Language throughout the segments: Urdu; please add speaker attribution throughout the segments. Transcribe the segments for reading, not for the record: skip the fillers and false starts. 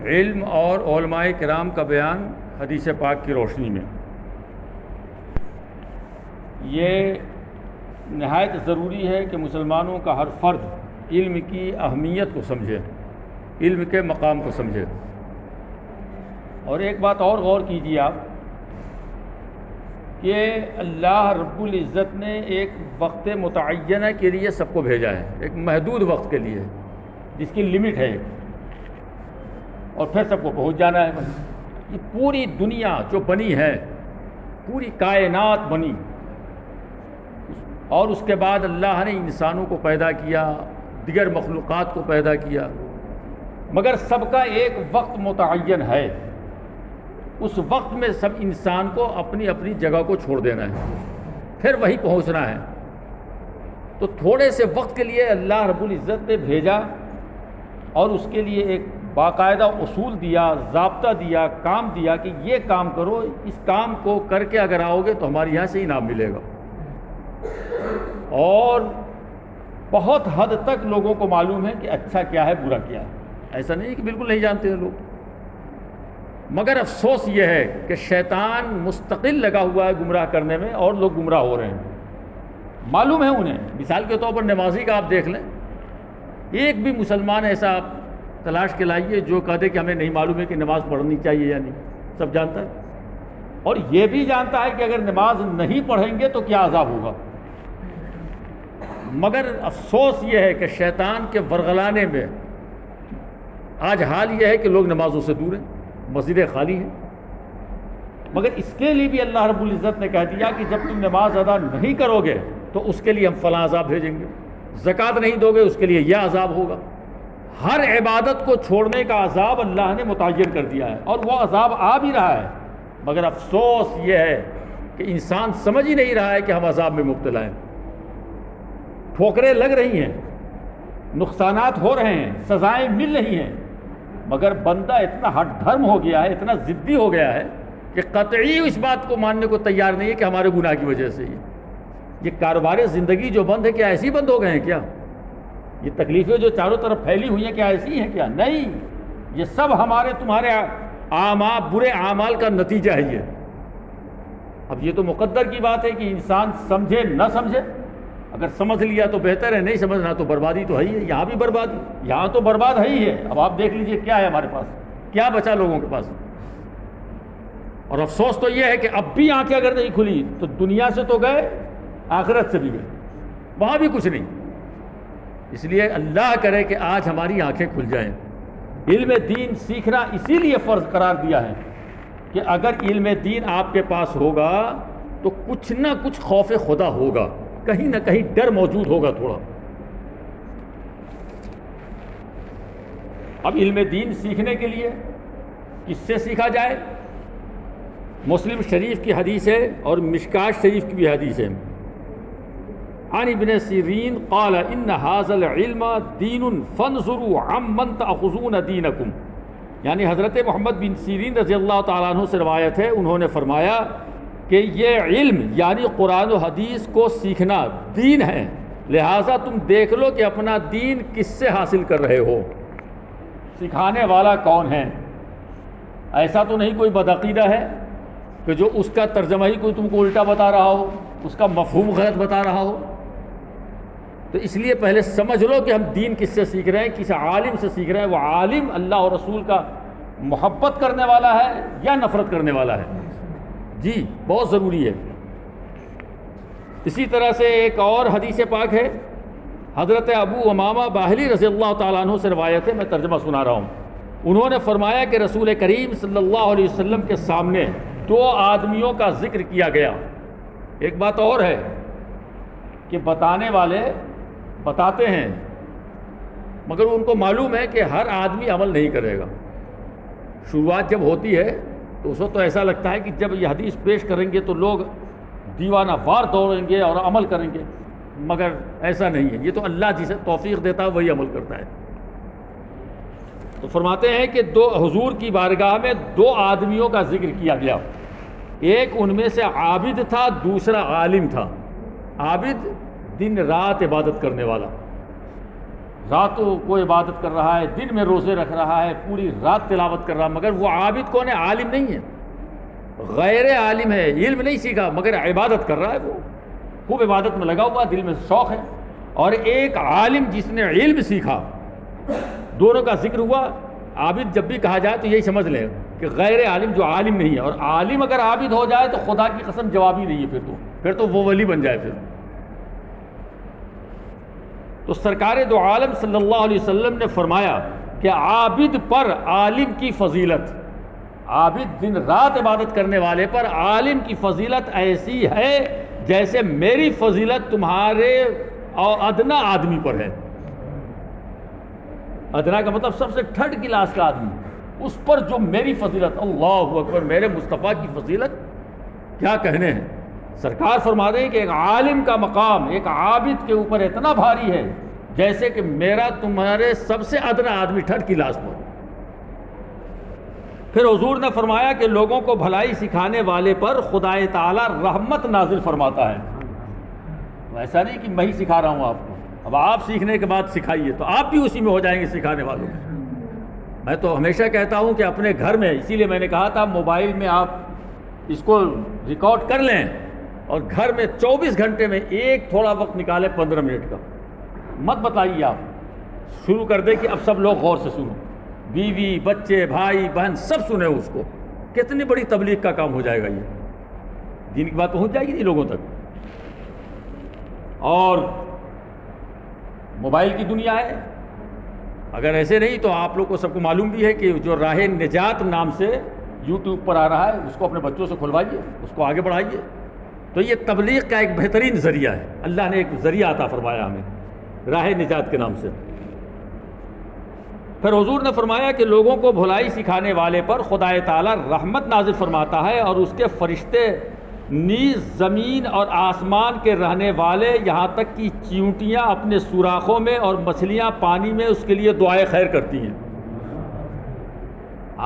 Speaker 1: علم اور علماء کرام کا بیان حدیث پاک کی روشنی میں یہ نہایت ضروری ہے کہ مسلمانوں کا ہر فرد علم کی اہمیت کو سمجھے، علم کے مقام کو سمجھے۔ اور ایک بات اور غور کیجیے آپ کہ اللہ رب العزت نے ایک وقت متعینہ کے لیے سب کو بھیجا ہے، ایک محدود وقت کے لیے جس کی لمٹ ہے، اور پھر سب کو پہنچ جانا ہے۔ یہ پوری دنیا جو بنی ہے، پوری کائنات بنی، اور اس کے بعد اللہ نے انسانوں کو پیدا کیا، دیگر مخلوقات کو پیدا کیا، مگر سب کا ایک وقت متعین ہے۔ اس وقت میں سب انسان کو اپنی اپنی جگہ کو چھوڑ دینا ہے، پھر وہی پہنچنا ہے۔ تو تھوڑے سے وقت کے لیے اللہ رب العزت نے بھیجا، اور اس کے لیے ایک باقاعدہ اصول دیا، ضابطہ دیا، کام دیا کہ یہ کام کرو، اس کام کو کر کے اگر آؤ گے تو ہمارے یہاں سے انعام ملے گا۔ اور بہت حد تک لوگوں کو معلوم ہے کہ اچھا کیا ہے، برا کیا ہے، ایسا نہیں کہ بالکل نہیں جانتے ہیں لوگ، مگر افسوس یہ ہے کہ شیطان مستقل لگا ہوا ہے گمراہ کرنے میں، اور لوگ گمراہ ہو رہے ہیں، معلوم ہے انہیں۔ مثال کے طور پر نمازی کا آپ دیکھ لیں، ایک بھی مسلمان ایسا آپ تلاش کے لائیے جو کہہ دے کہ ہمیں نہیں معلوم ہے کہ نماز پڑھنی چاہیے یا نہیں، سب جانتا ہے، اور یہ بھی جانتا ہے کہ اگر نماز نہیں پڑھیں گے تو کیا عذاب ہوگا۔ مگر افسوس یہ ہے کہ شیطان کے ورغلانے میں آج حال یہ ہے کہ لوگ نمازوں سے دور ہیں، مسجدیں خالی ہیں، مگر اس کے لیے بھی اللہ رب العزت نے کہہ دیا کہ جب تم نماز ادا نہیں کرو گے تو اس کے لیے ہم فلاں عذاب بھیجیں گے، زکوٰۃ نہیں دو گے اس کے لیے یہ عذاب ہوگا۔ ہر عبادت کو چھوڑنے کا عذاب اللہ نے متعین کر دیا ہے، اور وہ عذاب آ بھی رہا ہے، مگر افسوس یہ ہے کہ انسان سمجھ ہی نہیں رہا ہے کہ ہم عذاب میں مبتلا ہیں۔ ٹھوکریں لگ رہی ہیں، نقصانات ہو رہے ہیں، سزائیں مل رہی ہیں، مگر بندہ اتنا ہٹ دھرم ہو گیا ہے، اتنا ضدی ہو گیا ہے کہ قطعی اس بات کو ماننے کو تیار نہیں ہے کہ ہمارے گناہ کی وجہ سے یہ کاروبار زندگی جو بند ہے، کیا ایسی بند ہو گئے ہیں کیا؟ یہ تکلیفیں جو چاروں طرف پھیلی ہوئی ہیں کیا ایسی ہیں کیا؟ نہیں، یہ سب ہمارے تمہارے برے اعمال کا نتیجہ ہے یہ۔ اب یہ تو مقدر کی بات ہے کہ انسان سمجھے نہ سمجھے، اگر سمجھ لیا تو بہتر ہے، نہیں سمجھنا تو بربادی تو ہے ہی ہے، یہاں بھی بربادی، یہاں تو برباد ہے ہی ہے۔ اب آپ دیکھ لیجئے کیا ہے ہمارے پاس، کیا بچا لوگوں کے پاس۔ اور افسوس تو یہ ہے کہ اب بھی آنکھیں اگر نہیں کھلی تو دنیا سے تو گئے، آخرت سے بھی گئے، وہاں بھی کچھ نہیں۔ اس لیے اللہ کرے کہ آج ہماری آنکھیں کھل جائیں۔ علم دین سیکھنا اسی لیے فرض قرار دیا ہے کہ اگر علم دین آپ کے پاس ہوگا تو کچھ نہ کچھ خوف خدا ہوگا، کہیں نہ کہیں ڈر موجود ہوگا تھوڑا۔ اب علم دین سیکھنے کے لیے کس سے سیکھا جائے؟ مسلم شریف کی حدیث ہے اور مشکاۃ شریف کی بھی حدیث ہے۔ عن ابن سیرین قال ان هذا العلم دین فانظروا عمن تأخذون دینکم، یعنی حضرت محمد بن سیرین رضی اللہ تعالیٰ عنہ سے روایت ہے، انہوں نے فرمایا کہ یہ علم یعنی قرآن و حدیث کو سیکھنا دین ہے، لہٰذا تم دیکھ لو کہ اپنا دین کس سے حاصل کر رہے ہو، سکھانے والا کون ہے۔ ایسا تو نہیں کوئی بدعقیدہ ہے کہ جو اس کا ترجمہ ہی کوئی تم کو الٹا بتا رہا ہو، اس کا مفہوم غلط بتا رہا ہو۔ تو اس لیے پہلے سمجھ لو کہ ہم دین کس سے سیکھ رہے ہیں، کس عالم سے سیکھ رہے ہیں، وہ عالم اللہ اور رسول کا محبت کرنے والا ہے یا نفرت کرنے والا ہے، جی بہت ضروری ہے۔ اسی طرح سے ایک اور حدیث پاک ہے، حضرت ابو امامہ باہلی رضی اللہ تعالیٰ عنہ سے روایت ہے، میں ترجمہ سنا رہا ہوں۔ انہوں نے فرمایا کہ رسول کریم صلی اللہ علیہ وسلم کے سامنے دو آدمیوں کا ذکر کیا گیا۔ ایک بات اور ہے کہ بتانے والے بتاتے ہیں، مگر ان کو معلوم ہے کہ ہر آدمی عمل نہیں کرے گا۔ شروعات جب ہوتی ہے تو اس وقت تو ایسا لگتا ہے کہ جب یہ حدیث پیش کریں گے تو لوگ دیوانہ وار دوڑیں گے اور عمل کریں گے، مگر ایسا نہیں ہے، یہ تو اللہ جسے توفیق دیتا ہے وہی عمل کرتا ہے۔ تو فرماتے ہیں کہ حضور کی بارگاہ میں دو آدمیوں کا ذکر کیا گیا، ایک ان میں سے عابد تھا، دوسرا عالم تھا۔ عابد دن رات عبادت کرنے والا، راتوں کو عبادت کر رہا ہے، دن میں روزے رکھ رہا ہے، پوری رات تلاوت کر رہا ہے، مگر وہ عابد کون ہے؟ عالم نہیں ہے، غیر عالم ہے، علم نہیں سیکھا مگر عبادت کر رہا ہے، وہ خوب عبادت میں لگا ہوا، دل میں شوق ہے. اور ایک عالم جس نے علم سیکھا، دونوں کا ذکر ہوا. عابد جب بھی کہا جائے تو یہی سمجھ لیں کہ غیر عالم جو عالم نہیں ہے، اور عالم اگر عابد ہو جائے تو خدا کی قسم جواب ہی نہیں ہے، پھر تو وہ ولی بن جائے. تو سرکار دو عالم صلی اللہ علیہ وسلم نے فرمایا کہ عابد پر عالم کی فضیلت، عابد دن رات عبادت کرنے والے پر عالم کی فضیلت ایسی ہے جیسے میری فضیلت تمہارے ادنا آدمی پر ہے. ادنا کا مطلب سب سے تھرڈ کلاس کا آدمی، اس پر جو میری فضیلت، اللہ اکبر، میرے مصطفیٰ کی فضیلت کیا کہنے ہیں. سرکار فرما رہے ہیں کہ ایک عالم کا مقام ایک عابد کے اوپر اتنا بھاری ہے جیسے کہ میرا تمہارے سب سے ادنا آدمی تھرڈ کلاس پر. پھر حضور نے فرمایا کہ لوگوں کو بھلائی سکھانے والے پر خدائے تعالیٰ رحمت نازل فرماتا ہے. ایسا نہیں کہ میں ہی سکھا رہا ہوں آپ کو، اب آپ سیکھنے کے بعد سکھائیے تو آپ بھی اسی میں ہو جائیں گے سکھانے والوں میں. میں تو ہمیشہ کہتا ہوں کہ اپنے گھر میں، اسی لیے میں نے کہا تھا موبائل میں آپ اس کو ریکارڈ کر لیں اور گھر میں 24 گھنٹے میں ایک تھوڑا وقت نکالیں 15 منٹ کا. مت بتائیے، آپ شروع کر دیں کہ اب سب لوگ غور سے سنو، بیوی بچے بھائی بہن سب سنیں اس کو. کتنی بڑی تبلیغ کا کام ہو جائے گا، یہ دین کی بات پہنچ جائے گی نہیں لوگوں تک. اور موبائل کی دنیا ہے، اگر ایسے نہیں تو آپ لوگ کو سب کو معلوم بھی ہے کہ جو راہ نجات نام سے یوٹیوب پر آ رہا ہے، اس کو اپنے بچوں سے کھلوائیے، اس کو آگے بڑھائیے. تو یہ تبلیغ کا ایک بہترین ذریعہ ہے، اللہ نے ایک ذریعہ عطا فرمایا ہمیں راہ نجات کے نام سے. پھر حضور نے فرمایا کہ لوگوں کو بھلائی سکھانے والے پر خدائے تعالیٰ رحمت نازل فرماتا ہے، اور اس کے فرشتے نیز زمین اور آسمان کے رہنے والے یہاں تک کہ چیونٹیاں اپنے سوراخوں میں اور مچھلیاں پانی میں اس کے لیے دعائیں خیر کرتی ہیں.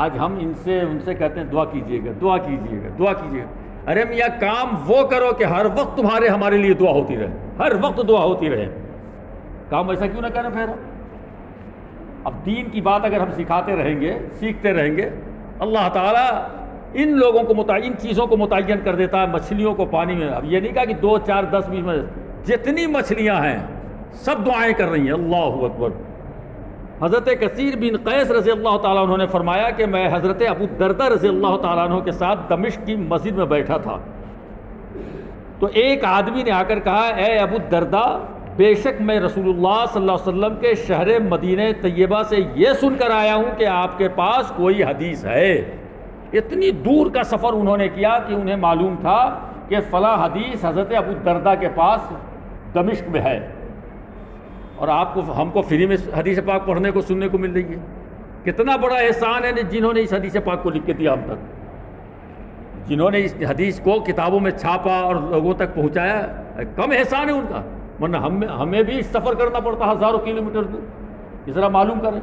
Speaker 1: آج ہم ان سے کہتے ہیں دعا کیجیے گا، دعا کیجیے گا، دعا کیجیے گا. ارے میاں کام وہ کرو کہ ہر وقت ہمارے لیے دعا ہوتی رہے، ہر وقت دعا ہوتی رہے. کام ایسا کیوں نہ کریں پھر؟ اب دین کی بات اگر ہم سکھاتے رہیں گے، سیکھتے رہیں گے، اللہ تعالیٰ ان لوگوں کو ان چیزوں کو متعین کر دیتا ہے. مچھلیوں کو پانی میں، اب یہ نہیں کہا کہ 2 4 10 20 میں، جتنی مچھلیاں ہیں سب دعائیں کر رہی ہیں. اللہ اکبر. حضرت کثیر بن قیس رضی اللہ تعالیٰ عنہ نے فرمایا کہ میں حضرت ابو الدرداء رضی اللہ تعالیٰ عنہ کے ساتھ دمشق کی مسجد میں بیٹھا تھا، تو ایک آدمی نے آ کر کہا، اے ابو الدرداء، بے شک میں رسول اللہ صلی اللہ علیہ وسلم کے شہر مدینہ طیبہ سے یہ سن کر آیا ہوں کہ آپ کے پاس کوئی حدیث ہے. اتنی دور کا سفر انہوں نے کیا کہ انہیں معلوم تھا کہ فلاں حدیث حضرت ابو الدرداء کے پاس دمشق میں ہے، اور ہم کو فری میں حدیث پاک پڑھنے کو سننے کو مل رہی ہے. کتنا بڑا احسان ہے جنہوں نے اس حدیث پاک کو لکھ کے دیا ہم تک، جنہوں نے اس حدیث کو کتابوں میں چھاپا اور لوگوں تک پہنچایا. کم احسان ہے ان کا، ورنہ ہمیں بھی سفر کرنا پڑتا ہزاروں کلومیٹر دور. اس طرح معلوم کریں.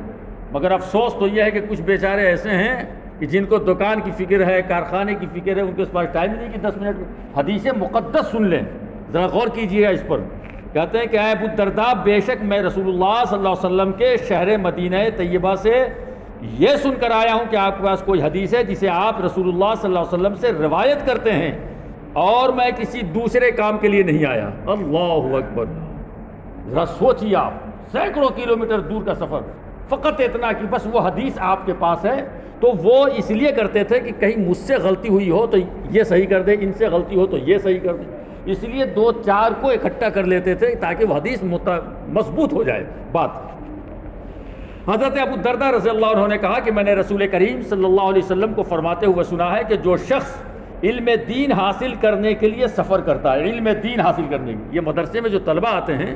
Speaker 1: مگر افسوس تو یہ ہے کہ کچھ بیچارے ایسے ہیں کہ جن کو دکان کی فکر ہے، کارخانے کی فکر ہے، ان کے پاس ٹائم نہیں کہ 10 منٹ حدیث مقدس سن لیں. ذرا غور کیجیے گا اس پر. کہتے ہیں کہ اے ابو الدرداء، بے شک میں رسول اللہ صلی اللہ علیہ وسلم کے شہر مدینہ طیبہ سے یہ سن کر آیا ہوں کہ آپ کے پاس کوئی حدیث ہے جسے آپ رسول اللہ صلی اللہ علیہ وسلم سے روایت کرتے ہیں، اور میں کسی دوسرے کام کے لیے نہیں آیا. اللہ اکبر. ذرا سوچیے آپ، سینکڑوں کلومیٹر دور کا سفر، فقط اتنا کہ بس وہ حدیث آپ کے پاس ہے. تو وہ اس لیے کرتے تھے کہ کہیں مجھ سے غلطی ہوئی ہو تو یہ صحیح کر دے، ان سے غلطی ہو تو یہ صحیح کر دے. اس لیے 2 4 کو اکٹھا کر لیتے تھے تاکہ وہ حدیث مضبوط ہو جائے بات. حضرت ابو الدرداء رضی اللہ عنہ نے کہا کہ میں نے رسول کریم صلی اللہ علیہ وسلم کو فرماتے ہوئے سنا ہے کہ جو شخص علم دین حاصل کرنے کے لیے سفر کرتا ہے، علم دین حاصل کرنے کے، یہ مدرسے میں جو طلبہ آتے ہیں،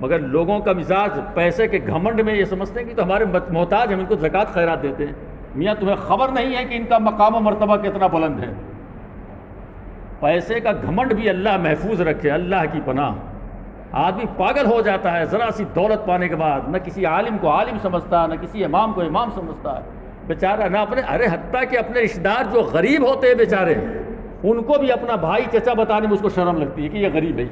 Speaker 1: مگر لوگوں کا مزاج پیسے کے گھمنڈ میں یہ سمجھتے ہیں کہ تو ہمارے محتاج، ہم ان کو زکوٰۃ خیرات دیتے ہیں. میاں تمہیں خبر نہیں ہے کہ ان کا مقام و مرتبہ کتنا بلند ہے. پیسے کا گھمنڈ بھی اللہ محفوظ رکھے، اللہ کی پناہ. آدمی پاگل ہو جاتا ہے ذرا سی دولت پانے کے بعد، نہ کسی عالم کو عالم سمجھتا، نہ کسی امام کو امام سمجھتا ہے بیچارہ، نہ اپنے حتیٰ کہ اپنے رشتہ دار جو غریب ہوتے ہیں بیچارے، ان کو بھی اپنا بھائی چچا بتانے میں اس کو شرم لگتی ہے کہ یہ غریب ہے.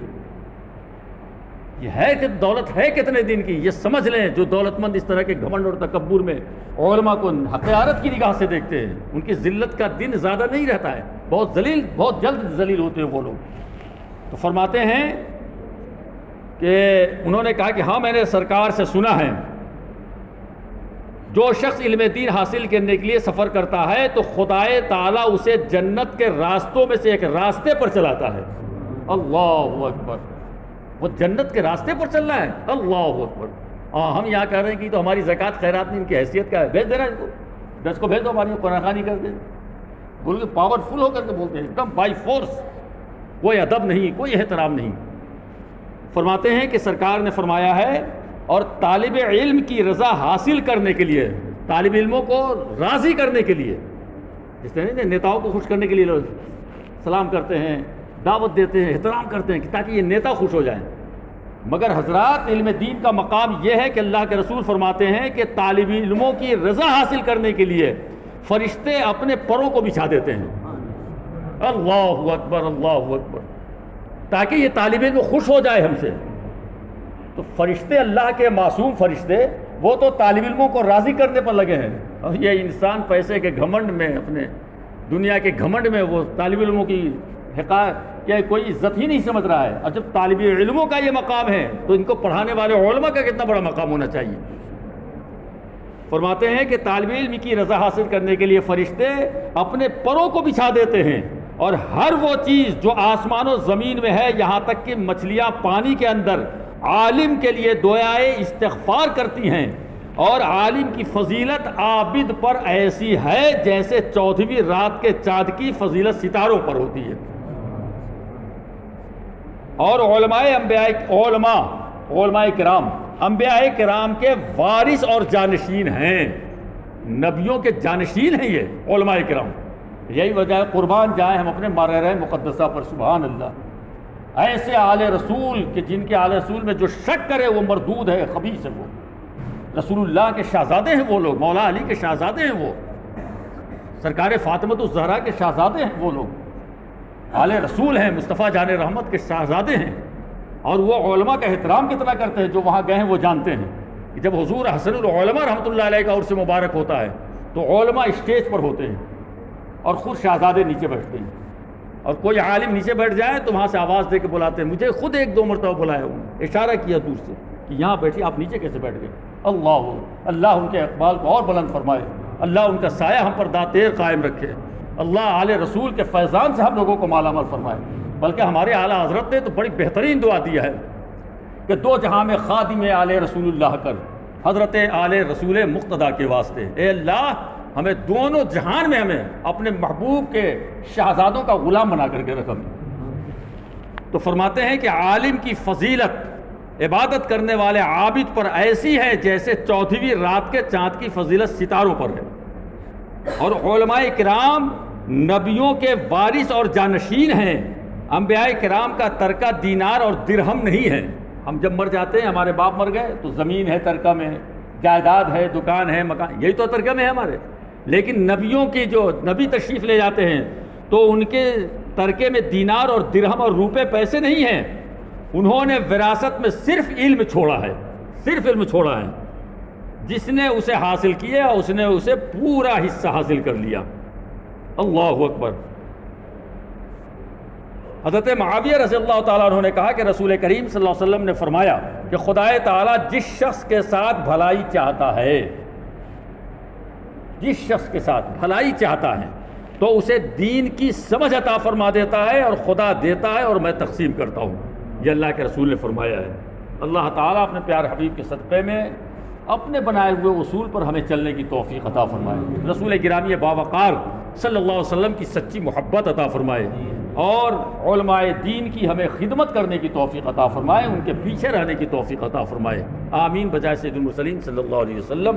Speaker 1: یہ ہے کہ دولت ہے کتنے دن کی، یہ سمجھ لیں جو دولت مند اس طرح کے گھمنڈ اور تکبر میں علماء کو حقارت کی نگاہ سے دیکھتے ہیں، ان کی ذلت کا دن زیادہ نہیں رہتا ہے، بہت جلد ذلیل ہوتے ہیں وہ لوگ۔ تو فرماتے ہیں کہ انہوں نے کہا کہ ہاں میں نے سرکار سے سنا ہے، جو شخص علم دین حاصل کرنے کے لیے سفر کرتا ہے تو خدائے تعالیٰ اسے جنت کے راستوں میں سے ایک راستے پر چلاتا ہے۔ اللہ اکبر، وہ جنت کے راستے پر چلنا ہے، اللہ اکبر۔ ہم یہاں کہہ رہے ہیں کہ تو ہماری زکوٰۃ خیرات نہیں، ان کی حیثیت کیا ہے، بھیج دینا ان کو، 10 کو بھیج دو، ہماری قرآن خوانی کر دیں، بول کے پاورفل ہو کر کے بولتے ہیں ایک دم بائی فورس، کوئی ادب نہیں، کوئی احترام نہیں۔ فرماتے ہیں کہ سرکار نے فرمایا ہے، اور طالب علم کی رضا حاصل کرنے کے لیے، طالب علموں کو راضی کرنے کے لیے، جس طرح نیتاؤں کو خوش کرنے کے لیے لوگ سلام کرتے ہیں، دعوت دیتے ہیں، احترام کرتے ہیں کہ تاکہ یہ نیتا خوش ہو جائیں، مگر حضرات علم دین کا مقام یہ ہے کہ اللہ کے رسول فرماتے ہیں کہ طالب علموں کی رضا حاصل کرنے کے لیے فرشتے اپنے پروں کو بچھا دیتے ہیں۔ اللہ اکبر، اللہ اکبر، تاکہ یہ طالب علم خوش ہو جائے ہم سے۔ تو فرشتے، اللہ کے معصوم فرشتے، وہ تو طالب علموں کو راضی کرنے پر لگے ہیں، اور یہ انسان پیسے کے گھمنڈ میں، اپنے دنیا کے گھمنڈ میں وہ طالب علموں کی حقارت یا کوئی عزت ہی نہیں سمجھ رہا ہے۔ اور جب طالب علموں کا یہ مقام ہے تو ان کو پڑھانے والے علماء کا کتنا بڑا مقام ہونا چاہیے۔ فرماتے ہیں کہ طالب علم کی رضا حاصل کرنے کے لیے فرشتے اپنے پروں کو بچھا دیتے ہیں، اور ہر وہ چیز جو آسمان و زمین میں ہے، یہاں تک کہ مچھلیاں پانی کے اندر عالم کے لیے دعائے استغفار کرتی ہیں، اور عالم کی فضیلت عابد پر ایسی ہے جیسے 14ویں رات کے چاند کی فضیلت ستاروں پر ہوتی ہے۔ اور علماء کرام انبیاء کرام کے وارث اور جانشین ہیں، نبیوں کے جانشین ہیں یہ علماء کرام۔ یہی وجہ ہے قربان جائیں ہم اپنے ماررہ مقدسہ پر، سبحان اللہ، ایسے آل رسول کہ جن کے آل رسول میں جو شک کرے وہ مردود ہے، خبیث ہے، وہ رسول اللہ کے شہزادے ہیں، وہ لوگ مولا علی کے شہزادے ہیں، وہ سرکار فاطمۃ الزہرا کے شہزادے ہیں، وہ لوگ آل رسول ہیں، مصطفیٰ جان رحمت کے شہزادے ہیں۔ اور وہ علماء کا احترام کتنا کرتے ہیں، جو وہاں گئے ہیں وہ جانتے ہیں کہ جب حضور حسن العلماء رحمۃ اللہ علیہ کا عرس مبارک ہوتا ہے تو علماء اسٹیج پر ہوتے ہیں اور خود شہزادے نیچے بیٹھتے ہیں، اور کوئی عالم نیچے بیٹھ جائے تو وہاں سے آواز دے کے بلاتے ہیں۔ مجھے خود 1-2 مرتبہ بلایا ہوں، اشارہ کیا دور سے کہ یہاں بیٹھیے، آپ نیچے کیسے بیٹھ گئے؟ اللہ ان کے اقبال کو اور بلند فرمائے، اللہ ان کا سایہ ہم پر داتیر قائم رکھے، اللہ آل رسول کے فیضان سے ہم لوگوں کو مالا مال فرمائے۔ بلکہ ہمارے اعلیٰ حضرت نے تو بڑی بہترین دعا دیا ہے کہ 2 جہاں میں خادم آل رسول اللہ کر، حضرت آل رسول مقتدیٰ کے واسطے، اے اللہ ہمیں دونوں جہان میں ہمیں اپنے محبوب کے شہزادوں کا غلام بنا کر کے رکھا۔ تو فرماتے ہیں کہ عالم کی فضیلت عبادت کرنے والے عابد پر ایسی ہے جیسے 14ویں رات کے چاند کی فضیلت ستاروں پر ہے۔ اور علماء کرام نبیوں کے وارث اور جانشین ہیں، انبیاء کرام کا ترکہ دینار اور درہم نہیں ہے۔ ہم جب مر جاتے ہیں، ہمارے باپ مر گئے تو زمین ہے ترکہ میں، جائیداد ہے، دکان ہے، مکان، یہی تو ترکہ میں ہے ہمارے۔ لیکن نبیوں کی جو نبی تشریف لے جاتے ہیں تو ان کے ترکے میں دینار اور درہم اور روپے پیسے نہیں ہیں، انہوں نے وراثت میں صرف علم چھوڑا ہے، صرف علم چھوڑا ہے۔ جس نے اسے حاصل کیا اس نے اسے پورا حصہ حاصل کر لیا۔ اللہ اکبر۔ حضرت معاویہ رضی اللہ تعالیٰ عنہ نے کہا کہ رسول کریم صلی اللہ علیہ وسلم نے فرمایا کہ خدائے تعالیٰ جس شخص کے ساتھ بھلائی چاہتا ہے، جس شخص کے ساتھ بھلائی چاہتا ہے تو اسے دین کی سمجھ عطا فرما دیتا ہے، اور خدا دیتا ہے اور میں تقسیم کرتا ہوں۔ یہ اللہ کے رسول نے فرمایا ہے۔ اللہ تعالیٰ اپنے پیارے حبیب کے صدقے میں اپنے بنائے ہوئے اصول پر ہمیں چلنے کی توفیق عطا فرمائے، رسول گرامی باوقار صلی اللہ علیہ وسلم کی سچی محبت عطا فرمائے، اور علماء دین کی ہمیں خدمت کرنے کی توفیق عطا فرمائے، ان کے پیچھے رہنے کی توفیق عطا فرمائے۔ آمین بجائے سید المرسلین صلی اللہ علیہ وسلم۔